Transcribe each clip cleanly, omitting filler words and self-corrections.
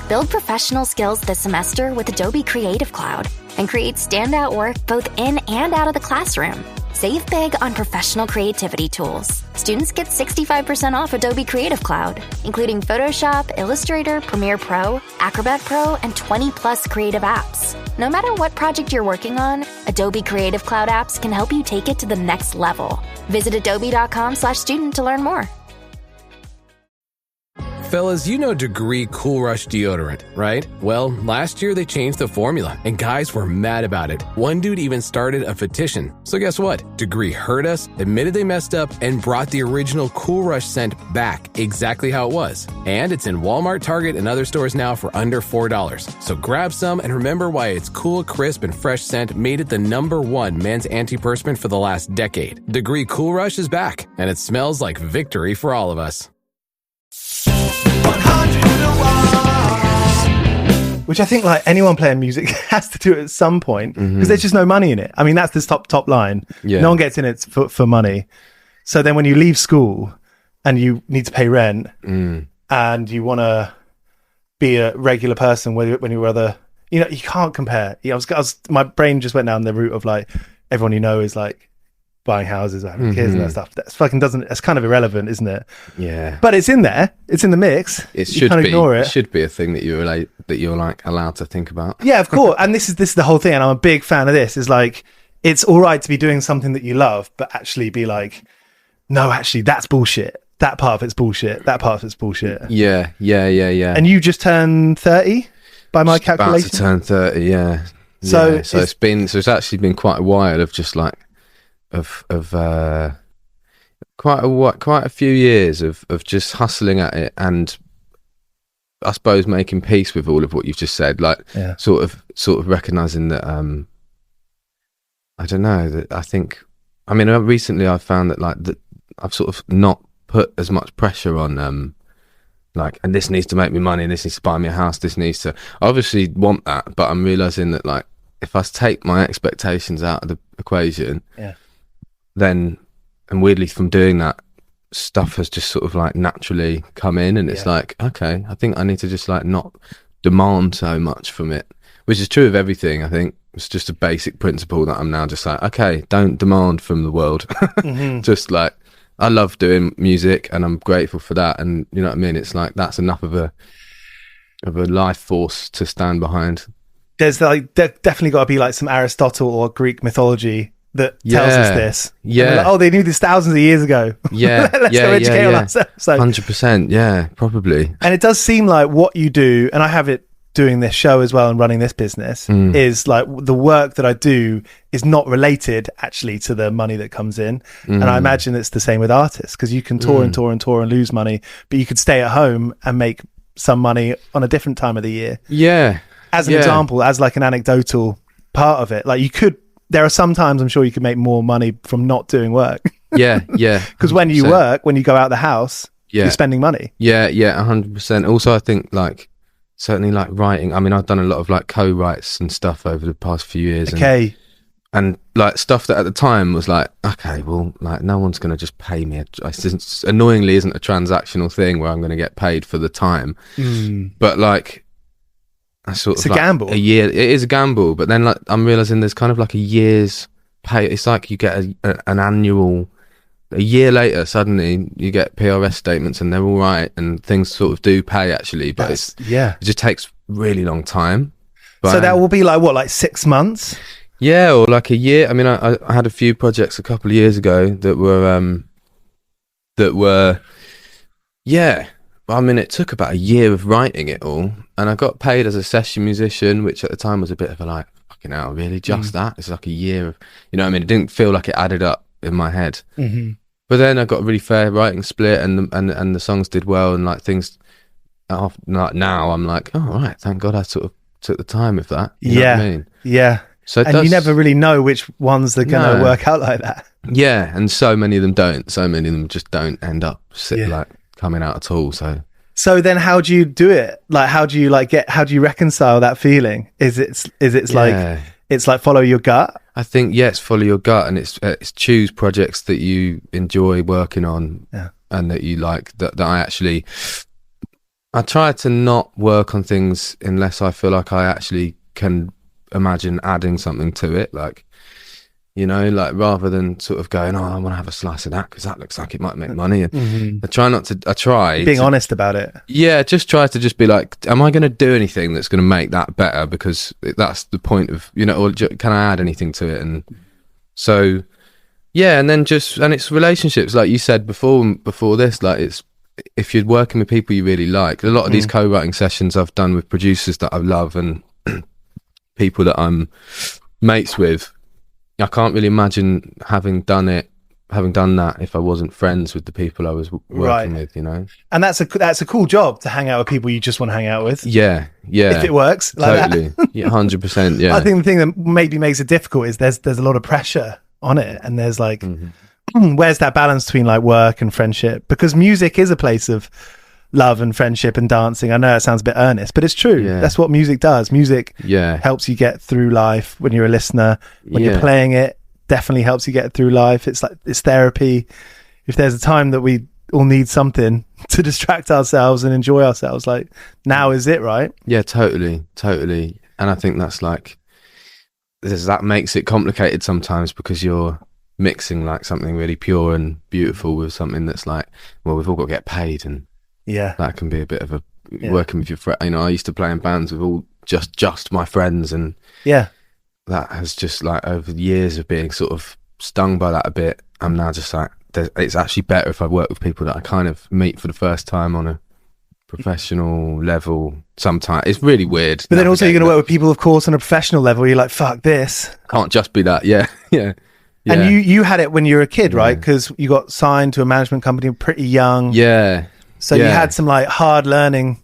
Build professional skills this semester with Adobe Creative Cloud and create standout work both in and out of the classroom. Save big on professional creativity tools. Students get 65% off Adobe Creative Cloud, including Photoshop, Illustrator, Premiere Pro, Acrobat Pro, and 20 plus creative apps. No matter what project you're working on, Adobe Creative Cloud apps can help you take it to the next level. Visit adobe.com/student to learn more. Fellas, you know Degree Cool Rush deodorant, right? Well, last year they changed the formula, and guys were mad about it. One dude even started a petition. So guess what? Degree heard us, admitted they messed up, and brought the original Cool Rush scent back exactly how it was. And it's in Walmart, Target, and other stores now for under $4. So grab some and remember why its cool, crisp, and fresh scent made it the #1 men's antiperspirant for the last decade. Degree Cool Rush is back, and it smells like victory for all of us. Which I think like anyone playing music has to do at some point because there's just no money in it. I mean, that's the top line. Yeah. No one gets in it for money. So then when you leave school and you need to pay rent and you want to be a regular person when you're other, you can't compare. My brain just went down the route of like everyone you know is like buying houses, having kids and that stuff. That's it's kind of irrelevant, isn't it? Yeah. But it's in there. It's in the mix. It you can't ignore it. It should be a thing that you're like allowed to think about. Yeah, of course. And this is the whole thing. And I'm a big fan of this. Is like, it's all right to be doing something that you love, but actually be like, no, actually that's bullshit. That part of it's bullshit. That part of it's bullshit. Yeah. And you just turned 30 by my calculation. About to turn 30. Yeah. So it's actually been quite a while of just like, of quite a few years of just hustling at it, and I suppose making peace with all of what you've just said, like sort of recognizing that I don't know, that I think, I mean, recently I've found that like that I've sort of not put as much pressure on like, and this needs to make me money, and this needs to buy me a house, this needs to, I obviously want that, but I'm realizing that like if I take my expectations out of the equation, then, and weirdly from doing that, stuff has just sort of like naturally come in, and it's like, okay, I think I need to just like not demand so much from it, which is true of everything. I think it's just a basic principle that I'm now just like, okay, don't demand from the world. Just like, I love doing music and I'm grateful for that, and you know what I mean, it's like that's enough of a life force to stand behind. There's like definitely got to be like some Aristotle or Greek mythology that tells us this. Yeah. Like, oh, they knew this thousands of years ago. Yeah. Let's go educate on ourselves. So, 100%. Yeah, probably. And it does seem like what you do, and I have it doing this show as well and running this business, is like the work that I do is not related actually to the money that comes in. And I imagine it's the same with artists, because you can tour and tour and tour and lose money, but you could stay at home and make some money on a different time of the year. Yeah. As an example, as like an anecdotal part of it, like you could, there are some times I'm sure you could make more money from not doing work. Yeah. Because when you work, when you go out the house, you're spending money. Yeah, 100%. Also, I think like, certainly like writing, I mean, I've done a lot of like co-writes and stuff over the past few years. Okay. And like stuff that at the time was like, okay, well, like no one's going to just pay me. It annoyingly isn't a transactional thing where I'm going to get paid for the time. But like, it's a gamble. A year, it is a gamble, but then like I'm realizing there's kind of like a year's pay. It's like you get an annual. A year later, suddenly you get PRS statements, and they're all right, and things sort of do pay actually. But it just takes really long time. But, so that will be like what, like 6 months? Yeah, or like a year. I mean, I had a few projects a couple of years ago that were, yeah. I mean, it took about a year of writing it all, and I got paid as a session musician, which at the time was a bit of a like, fucking hell, really? Just that? It's like a year of, you know what I mean? It didn't feel like it added up in my head. But then I got a really fair writing split, and the songs did well, and like things, like now I'm like, oh, right, thank God I sort of took the time with that. You know what I mean? Yeah. So you never really know which ones are going to work out like that. Yeah, and so many of them don't. So many of them just don't end up like coming out at all. So then how do you do it? Like, how do you reconcile that feeling? Is it like, it's like follow your gut? I think, it's follow your gut, and it's choose projects that you enjoy working on, and that you like, that I actually I try to not work on things unless I feel like I actually can imagine adding something to it, like, you know, like rather than sort of going, oh, I want to have a slice of that because that looks like it might make money. And I try being honest about it. Yeah, just try to just be like, am I going to do anything that's going to make that better? Because that's the point of, you know, or can I add anything to it? And so, yeah, and then and it's relationships, like you said before this, like it's, if you're working with people you really like, a lot of these co-writing sessions I've done with producers that I love and people that I'm mates with, I can't really imagine having done that if I wasn't friends with the people I was working with, you know. And that's a cool job, to hang out with people you just want to hang out with. Yeah. If it works, like totally, that. Yeah, 100%. Yeah. I think the thing that maybe makes it difficult is there's a lot of pressure on it, and there's like, where's that balance between like work and friendship? Because music is a place of love and friendship and dancing. I know it sounds a bit earnest, but it's true. Yeah. That's what music does. Music helps you get through life when you're a listener. When you're playing it, definitely helps you get through life. It's like, it's therapy. If there's a time that we all need something to distract ourselves and enjoy ourselves, like, now is it, right? Yeah, totally. And I think that's like, that makes it complicated sometimes, because you're mixing like something really pure and beautiful with something that's like, well, we've all got to get paid, and that can be a bit of a working with your friend. You know, I used to play in bands with all just my friends, and that has just like, over the years of being sort of stung by that a bit, I'm now just like, it's actually better if I work with people that I kind of meet for the first time on a professional level. Sometimes it's really weird, but then also you're going to work with people, of course, on a professional level. You're like, fuck this, can't just be that. Yeah. And you had it when you were a kid, right? Because you got signed to a management company pretty young. So you had some like hard learning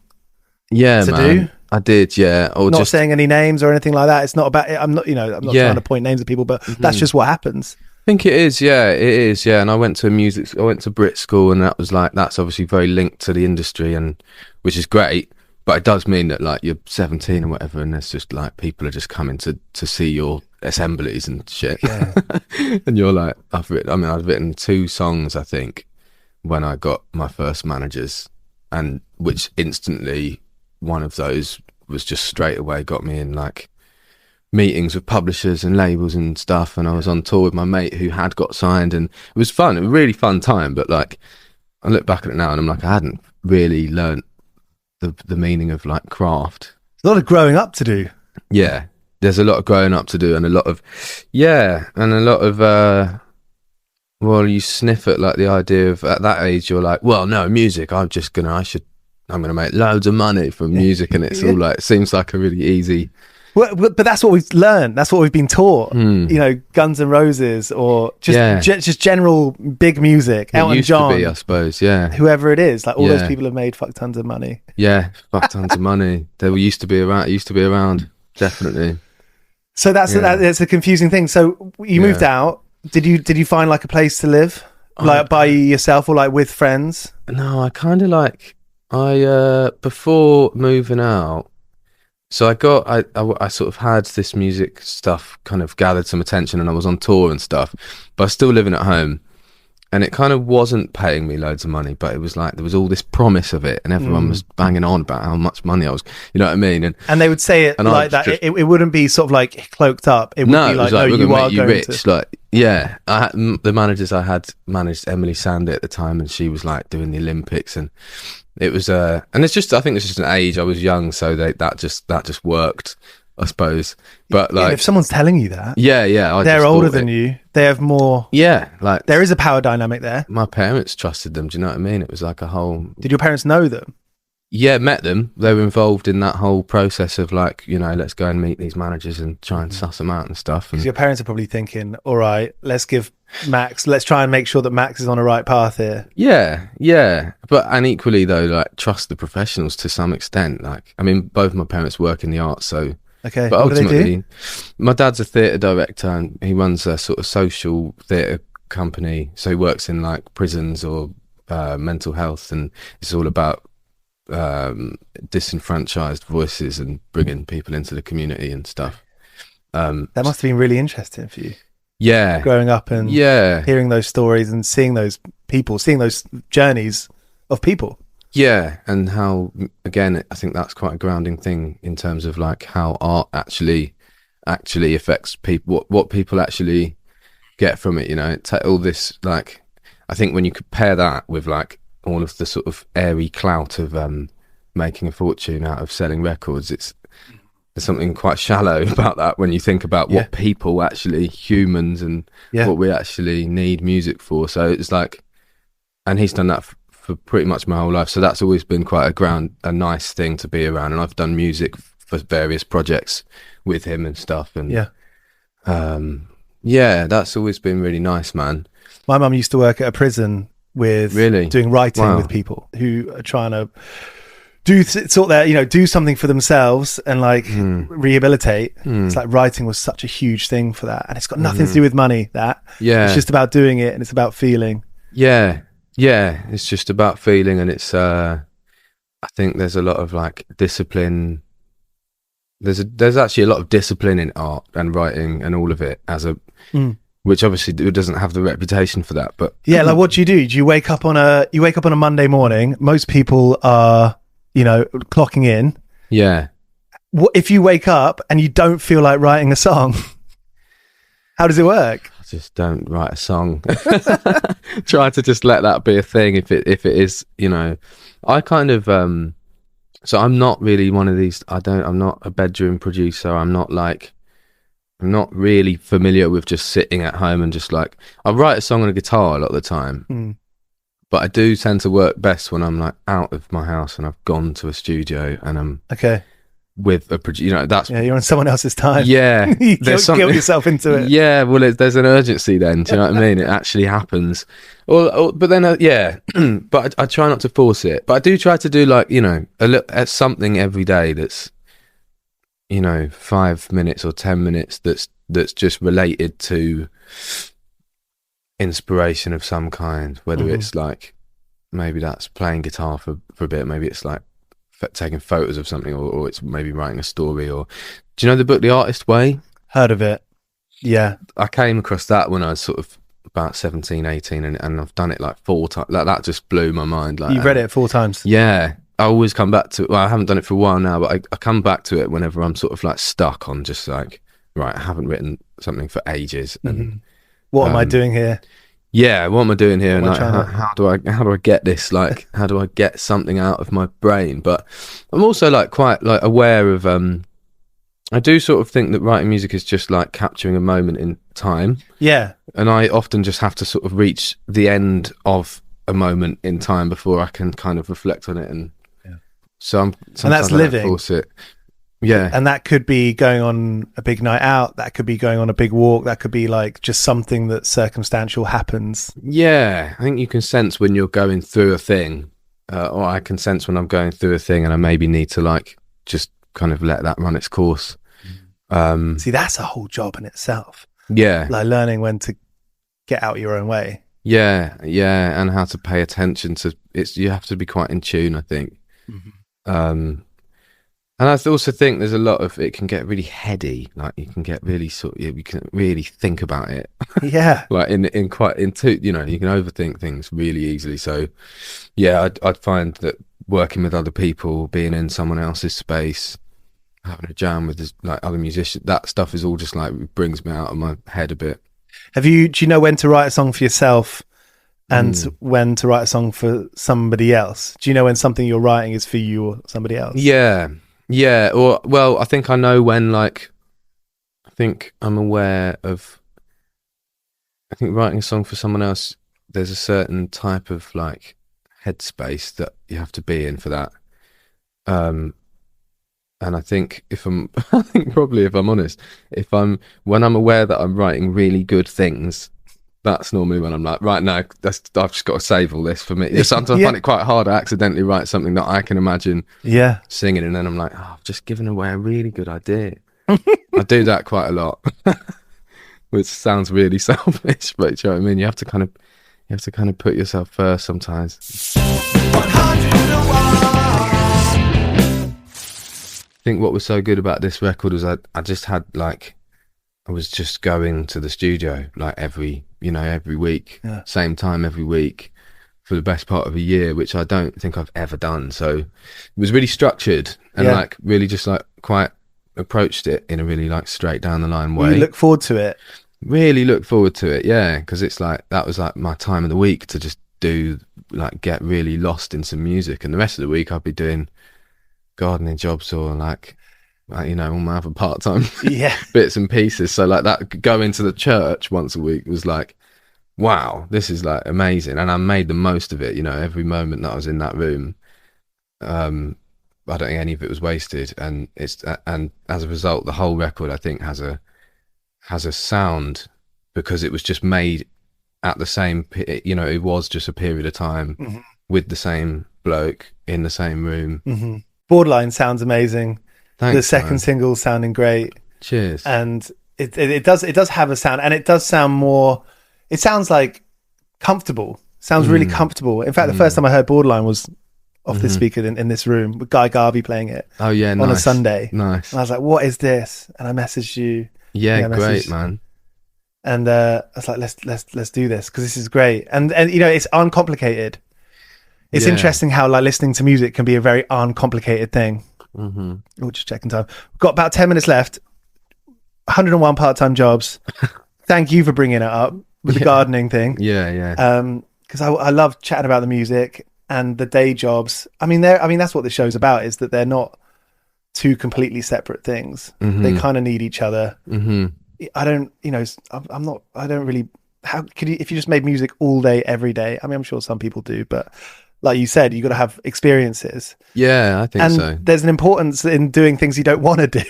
to do. I did, yeah. Or not saying any names or anything like that. It's not about it. I'm not trying to point names at people, but that's just what happens. I think it is, yeah. And I went to Brit school, and that's obviously very linked to the industry, and which is great. But it does mean that like you're 17 or whatever, and there's just like people are just coming to see your assemblies and shit. Yeah. And you're like, I've written 2 songs, I think, when I got my first managers, and which instantly, one of those was just straight away got me in like meetings with publishers and labels and stuff, and I was on tour with my mate who had got signed, and it was fun, a really fun time. But like, I look back at it now and I'm like, I hadn't really learnt the meaning of like craft. There's a lot of growing up to do. Yeah, there's a lot of growing up to do, and a lot of well, you sniff at like the idea of, at that age you're like, well, no, music, I'm gonna make loads of money from music, and it's all like, it seems like a really easy. Well, but that's what we've learned. That's what we've been taught. You know, Guns N' Roses, or just general big music. Elton John, to be, I suppose. Yeah, whoever it is, like all those people have made fuck tons of money. Yeah, fuck tons of money. They used to be around. Definitely. So that's a confusing thing. So you moved out. Did you find like a place to live, like by yourself or like with friends? No, I kind of like. Before moving out, so I sort of had this music stuff kind of gathered some attention, and I was on tour and stuff, but I was still living at home, and it kind of wasn't paying me loads of money, but it was like there was all this promise of it, and everyone was banging on about how much money I was, you know what I mean? And they would say it like that. It wouldn't be sort of like cloaked up. It would be like, no, you are going rich. Like, yeah, I had the managers I had managed Emily Sandy at the time, and she was like doing the Olympics, and it was and it's just, I think it's just an age. I was young, so that just worked, I suppose. But like, if someone's telling you that, they're older than you, they have more. Yeah, like there is a power dynamic there. My parents trusted them. Do you know what I mean? It was like a whole. Did your parents know them? Yeah, met them. They were involved in that whole process of like, you know, let's go and meet these managers and try and suss them out and stuff. Because your parents are probably thinking, all right, let's try and make sure that Max is on the right path here. Yeah. But, and equally though, like, trust the professionals to some extent. Like, I mean, both my parents work in the arts, so. Okay. But ultimately, what do they do? My dad's a theatre director, and he runs a sort of social theatre company. So he works in like prisons or mental health, and it's all about disenfranchised voices and bringing people into the community and stuff. That must have been really interesting for you. Yeah, growing up and hearing those stories and seeing those people, seeing those journeys of people. Yeah, and how, again, I think that's quite a grounding thing in terms of like how art actually affects people, what people actually get from it, you know. All this, like, I think when you compare that with like all of the sort of airy clout of making a fortune out of selling records, there's something quite shallow about that when you think about what people actually, humans, and what we actually need music for. So it's like, and he's done that for pretty much my whole life, so that's always been quite a nice thing to be around. And I've done music for various projects with him and stuff, and that's always been really nice, man. My mum used to work at a prison with doing writing with people who are trying to do something for themselves and like rehabilitate. It's like writing was such a huge thing for that, and it's got nothing to do with money. It's just about doing it, and it's about feeling. Yeah, it's just about feeling, and it's I think there's a lot of like discipline. There's actually a lot of discipline in art and writing and all of it which obviously doesn't have the reputation for that. But like, what do? Do you wake up on a Monday morning? Most people are, clocking in. Yeah. What if you wake up and you don't feel like writing a song? How does it work? Just don't write a song. Try to just let that be a thing if it is, I kind of so I'm not really one of these, I'm not a bedroom producer. I'm not really familiar with just sitting at home and just like, I write a song on a guitar a lot of the time. But I do tend to work best when I'm like out of my house and I've gone to a studio and I'm with a producer, that's you're on someone else's time. You guilt yourself into it. Well, there's an urgency then, do you know what I mean? It actually happens. But then but I try not to force it, but I do try to do like, at something every day that's 5 minutes or 10 minutes that's just related to inspiration of some kind, whether it's like, maybe that's playing guitar for a bit, maybe it's like taking photos of something, or it's maybe writing a story. Or do you know the book The Artist Way? Heard of it. I came across that when I was sort of about 17, 18, and I've done it like 4 times. Like, that just blew my mind. Like, you've read it 4 times? I always come back to it. Well, I haven't done it for a while now, but I come back to it whenever I'm sort of like stuck on just like, right, I haven't written something for ages, and what am I doing here? What am I doing here? And like, how do I get this? Like, how do I get something out of my brain? But I'm also like quite like aware of, I do sort of think that writing music is just like capturing a moment in time. Yeah. And I often just have to sort of reach the end of a moment in time before I can kind of reflect on it. And so and that's living. Force it. Yeah. And that could be going on a big night out. That could be going on a big walk. That could be like just something that circumstantial happens. Yeah. I think you can sense when you're going through a thing, or I can sense when I'm going through a thing and I maybe need to like just kind of let that run its course. See, that's a whole job in itself. Yeah. Like learning when to get out your own way. Yeah. And how to pay attention to it. You have to be quite in tune, I think. And I also think there's a lot of, it can get really heady. Like, you can get really you can really think about it. Yeah. Like you can overthink things really easily. So yeah, I'd find that working with other people, being in someone else's space, having a jam with like other musicians, that stuff is all just like, brings me out of my head a bit. Do you know when to write a song for yourself and when to write a song for somebody else? Do you know when something you're writing is for you or somebody else? Yeah, or, well, I think I know when, like, I think I'm aware of, I think writing a song for someone else, there's a certain type of, like, headspace that you have to be in for that. And I think probably if I'm honest, when I'm aware that I'm writing really good things, that's normally when I'm like, right now, I've just got to save all this for me. Sometimes I find it quite hard to accidentally write something that I can imagine singing, and then I'm like, I've just given away a really good idea. I do that quite a lot, which sounds really selfish, but do you know what I mean? You have to kind of put yourself first sometimes. I think what was so good about this record was I just had like, I was just going to the studio like every week, same time every week for the best part of a year, which I don't think I've ever done. So it was really structured and like really just like quite approached it in a really like straight down the line way. You look forward to it. Really look forward to it, yeah, because it's like that was like my time of the week to just do like get really lost in some music, and the rest of the week I'd be doing gardening jobs or like you know, all my other part-time bits and pieces. So like that going to the church once a week was like, wow, this is like amazing, and I made the most of it. You know, every moment that I was in that room, I don't think any of it was wasted, and it's and as a result, the whole record I think has a sound because it was just made at the same, you know, it was just a period of time with the same bloke in the same room. Borderline sounds amazing. Thanks, the second man. single sounding great. Cheers. And it does have a sound, and it does sound more, it sounds like comfortable. Sounds really comfortable. In fact, the first time I heard Borderline was off this speaker in this room with Guy Garvey playing it. Oh yeah, on a Sunday. Nice. And I was like, what is this? And I messaged you. Yeah, great, man. And I was like, let's do this because this is great. And you know, it's uncomplicated. It's interesting how like listening to music can be a very uncomplicated thing. Oh, just checking time. We've got about 10 minutes left. 101 part-time jobs. Thank you for bringing it up with the gardening thing. Because I love chatting about the music and the day jobs. I mean, that's what the show's about, is that they're not two completely separate things. They kind of need each other. I don't, you know, I don't really, how could you, if you just made music all day, every day? I mean, I'm sure some people do, but like you said, you got to have experiences. Yeah, I think so. And there's an importance in doing things you don't want to do.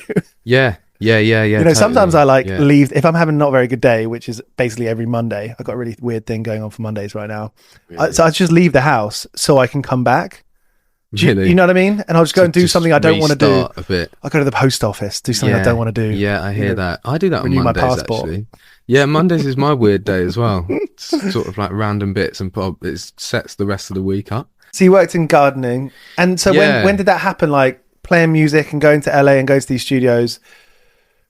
Yeah. You know, totally. Sometimes I leave, if I'm having not a very good day, which is basically every Monday. I've got a really weird thing going on for Mondays right now. Really? So I just leave the house so I can come back. Really? You know what I mean? And I'll just go and do something I don't want to do. A bit. I'll go to the post office, do something I don't want to do. Yeah, I hear that. I do that on Mondays, my passport. actually. Yeah, Mondays is my weird day as well. It's sort of like random bits and it sets the rest of the week up. So you worked in gardening. And so when did that happen? Like playing music and going to LA and going to these studios,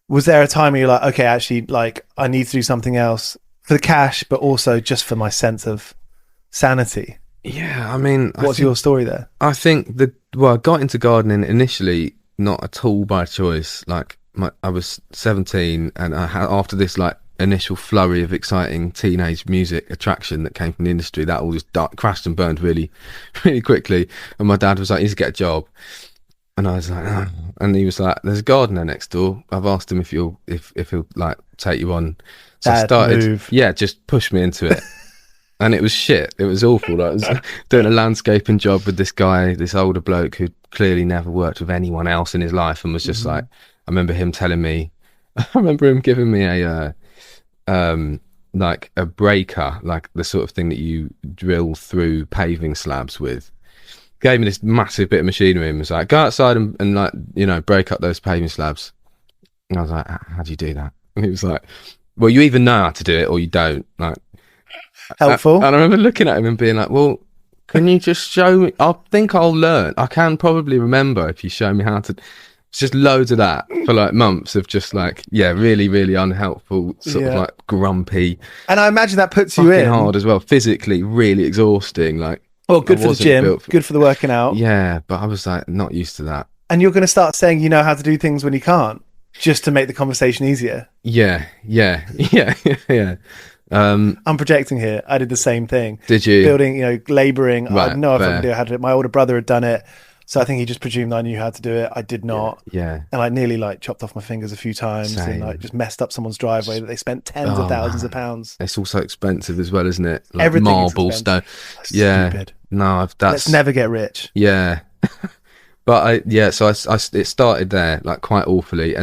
was there a time where you're like, okay, actually, like I need to do something else for the cash, but also just for my sense of sanity? Yeah, I mean, what's your story there? I think I got into gardening initially not at all by choice. Like I was 17, and I had, after this like initial flurry of exciting teenage music attraction that came from the industry, that all just crashed and burned really, really quickly. And my dad was like, "You need to get a job," and I was like, "Oh." And he was like, "There's a gardener next door. I've asked him if he'll like take you on." So I started, just push me into it. And it was shit. It was awful. I was doing a landscaping job with this guy, this older bloke who clearly never worked with anyone else in his life, and was just like, I remember him telling me, I remember him giving me a like a breaker, like the sort of thing that you drill through paving slabs with. Gave me this massive bit of machinery and was like, go outside and like, you know, break up those paving slabs. And I was like, how do you do that? And he was like, well, you either know how to do it or you don't. Like, helpful. And I remember looking at him and being like, well, can you just show me? I think I'll learn. I can probably remember if you show me how to. It's just loads of that for like months of just like, really, really unhelpful, sort of like grumpy. And I imagine that puts you in hard as well, physically really exhausting. Like, well, good for the gym, good for the working out. Yeah, but I was like not used to that. And you're going to start saying you know how to do things when you can't, just to make the conversation easier. Yeah. I'm projecting here. I did the same thing. Did you? Building, you know, labouring. Right, I had no idea how to do it. My older brother had done it, so I think he just presumed I knew how to do it. I did not. Yeah. And I nearly like chopped off my fingers a few times. Same. And like just messed up someone's driveway that they spent tens of thousands of pounds. It's also expensive as well, isn't it? Like everything marble stone. Yeah. Stupid. No, let's never get rich. Yeah. But it started there like quite awfully,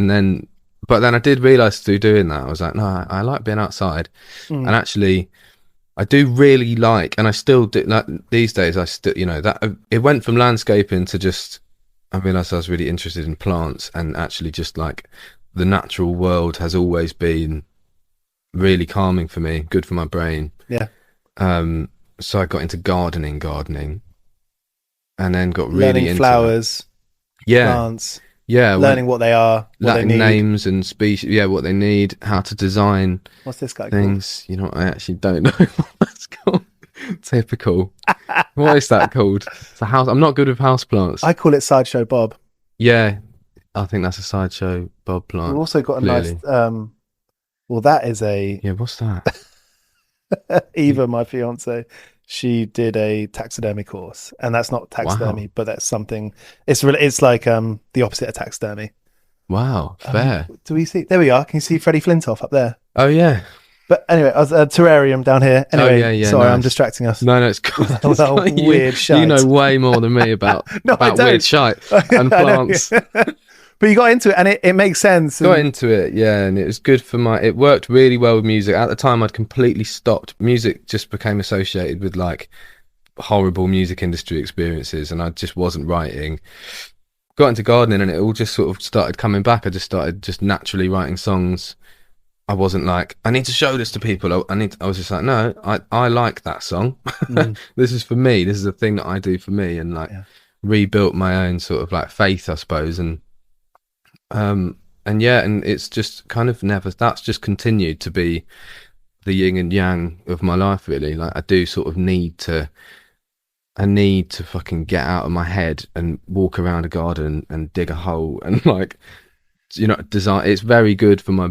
but then I did realise through doing that, I was like, no, I like being outside. And actually, I do really like, and I still do, like these days, I still, you know, that it went from landscaping to just, I realised I was really interested in plants, and actually just like the natural world has always been really calming for me, good for my brain. Yeah. So I got into gardening, and then got really learning into flowers, plants. Yeah, learning what they are, what Latin they need. names and species. Yeah, what they need, how to design. What's this guy things? Called? You know, I actually don't know what that's called. Typical. What is that called? It's a house. I'm not good with houseplants. I call it Sideshow Bob. Yeah, I think that's a sideshow Bob plant. We've also got a clearly. nice. Well, that is a. Yeah, what's that? Eva, my fiance, she did a taxidermy course, and that's not taxidermy, Wow. but that's something. It's like the opposite of taxidermy. Wow, fair. Do we see? There we are. Can you see Freddie Flintoff up there? Oh yeah. But anyway, I was terrarium down here. Anyway, sorry, nice. I'm distracting us. No, it's cool. That was weird shite. You know way more than me about No, I about don't. weird shite and plants. But you got into it, and it makes sense. Got into it, yeah, and it was good for it worked really well with music. At the time, I'd completely stopped. Music just became associated with like horrible music industry experiences, and I just wasn't writing. Got into gardening, and it all just sort of started coming back. I just started just naturally writing songs. I wasn't like, I need to show this to people. I was just like, no, I like that song. This is for me. This is a thing that I do for me, and like rebuilt my own sort of like faith, I suppose, and it's just kind of that's just continued to be the yin and yang of my life, really. Like I do sort of need to fucking get out of my head and walk around a garden and dig a hole and like, you know, design. It's very good for my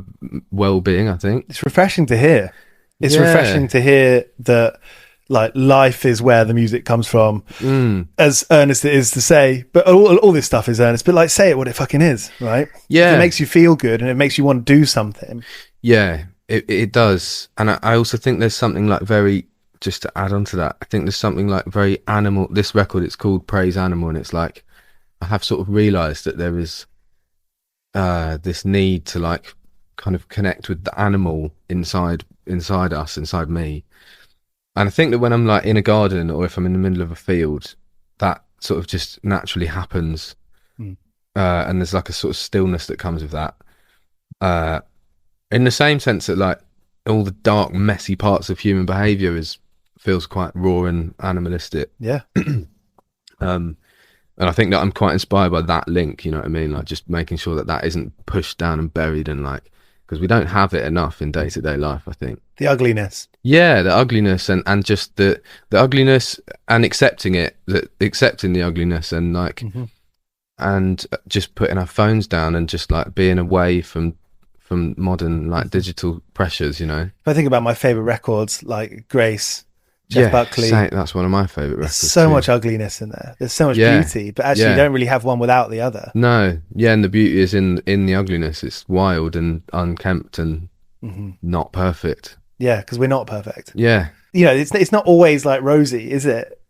well-being, I think. It's refreshing to hear. It's refreshing to hear that like life is where the music comes from, as earnest it is to say, but all this stuff is earnest, but like say it what it fucking is, right? Yeah. If it makes you feel good and it makes you want to do something. Yeah, it does. And I also think there's something like very, just to add on to that, I think there's something like very animal. This record, it's called Praise Animal, and it's like, I have sort of realised that there is this need to like kind of connect with the animal inside us, inside me. And I think that when I'm like in a garden or if I'm in the middle of a field, that sort of just naturally happens. And there's like a sort of stillness that comes with that. In the same sense that like all the dark, messy parts of human behaviour feels quite raw and animalistic. Yeah. And I think that I'm quite inspired by that link, you know what I mean? Like just making sure that isn't pushed down and buried, and like, because we don't have it enough in day-to-day life, I think. The ugliness. Yeah, the ugliness and just the ugliness and accepting the ugliness and like, and just putting our phones down and just like being away from modern like digital pressures, you know? If I think about my favourite records like Grace, Jeff Buckley. That's one of my favourite records. There's so much ugliness in there. There's so much beauty, but actually you don't really have one without the other. No, yeah, and the beauty is in the ugliness. It's wild and unkempt and not perfect. Yeah, because we're not perfect. Yeah. You know, it's not always like rosy, is it?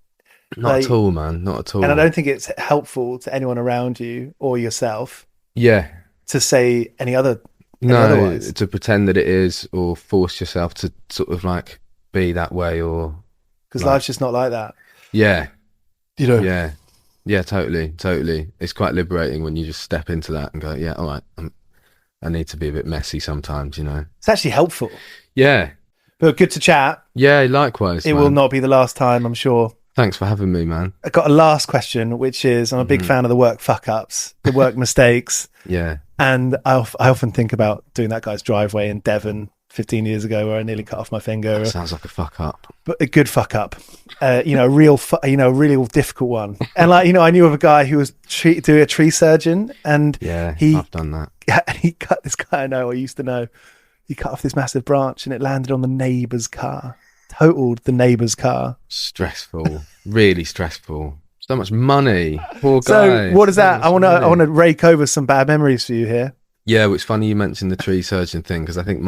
Not at all, man. Not at all. And I don't think it's helpful to anyone around you or yourself. Yeah. To say otherwise. To pretend that it is, or force yourself to sort of like be that way, or because life's just not like that. Yeah, you know. Yeah, totally. It's quite liberating when you just step into that and go, yeah, all right, I need to be a bit messy sometimes, you know. It's actually helpful. Yeah, but good to chat. Yeah, likewise. It will not be the last time, I'm sure. Thanks for having me, man. I got a last question, which is, I'm a big fan of the work fuck ups, the work mistakes. Yeah. And I often think about doing that guy's driveway in Devon 15 years ago where I nearly cut off my finger. That sounds like a fuck up. But a good fuck up. A really difficult one. And like, I knew of a guy who was doing a tree surgeon, and I've done that. He cut this guy I used to know. He cut off this massive branch and it landed on the neighbour's car. Totaled the neighbour's car. Stressful. Really stressful. So much money. Poor guy. So what is that? I want to rake over some bad memories for you here. Yeah, it's funny you mentioned the tree surgeon thing, because I think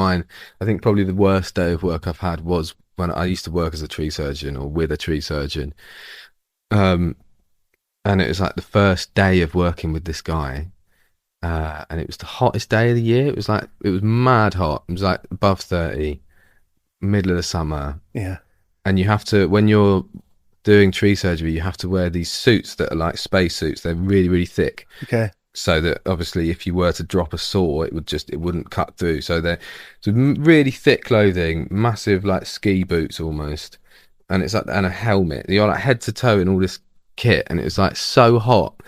probably the worst day of work I've had was when I used to work as a tree surgeon or with a tree surgeon. And it was like the first day of working with this guy. And it was the hottest day of the year. It was mad hot. It was like above 30, middle of the summer. Yeah. And you have to, when you're doing tree surgery, you have to wear these suits that are like space suits. They're really, really thick. Okay. So that obviously if you were to drop a saw, it wouldn't cut through. So they're really thick clothing, massive like ski boots almost. And it's like, and a helmet. You're like head to toe in all this kit, and it was like so hot.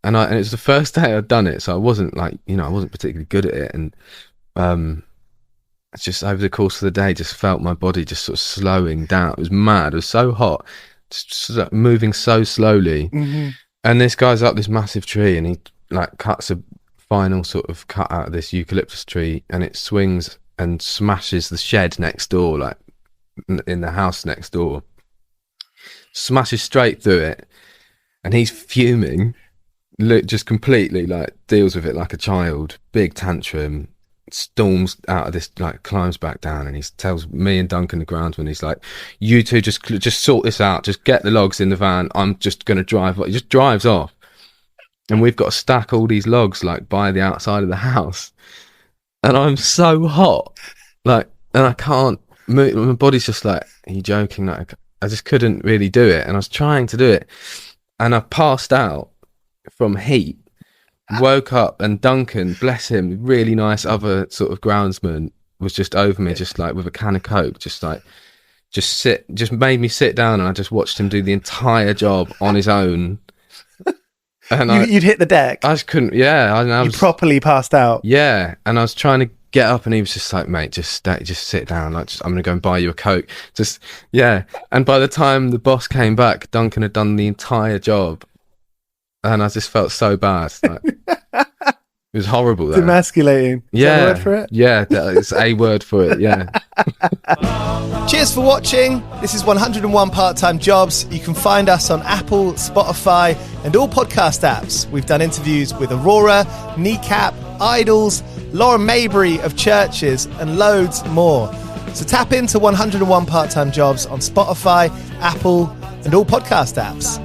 And it was the first day I'd done it, so I wasn't like, I wasn't particularly good at it. And just over the course of the day, just felt my body just sort of slowing down. It was mad. It was so hot, just moving so slowly. Mm-hmm. And this guy's up this massive tree, and he like cuts a final sort of cut out of this eucalyptus tree, and it swings and smashes the shed next door, like in the house next door. Smashes straight through it, and he's fuming. Just completely like deals with it like a child. Big tantrum. Storms out of this, like climbs back down, and he tells me and Duncan, the groundsman, he's like, you two just sort this out, just get the logs in the van, I'm just gonna drive. He just drives off, and we've got to stack all these logs like by the outside of the house, and I'm so hot, like, and I can't move. My body's just like, are you joking? Like, I just couldn't really do it, and I was trying to do it, and I passed out from heat. Woke up, and Duncan, bless him, really nice other sort of groundsman, was just over me, just like with a can of Coke, just made me sit down, and I just watched him do the entire job on his own. And you'd hit the deck. I just couldn't. Yeah, I was you properly passed out. Yeah, and I was trying to get up, and he was just like, mate, just sit down. Like, I'm gonna go and buy you a Coke. Just yeah. And by the time the boss came back, Duncan had done the entire job. And I just felt so bad. Like, it was horrible. Though. Demasculating. Is that a word for it? Yeah, it's a word for it, yeah. Cheers for watching. This is 101 Part-Time Jobs. You can find us on Apple, Spotify, and all podcast apps. We've done interviews with Aurora, Kneecap, Idols, Lauren Maybury of Churches, and loads more. So tap into 101 Part-Time Jobs on Spotify, Apple, and all podcast apps.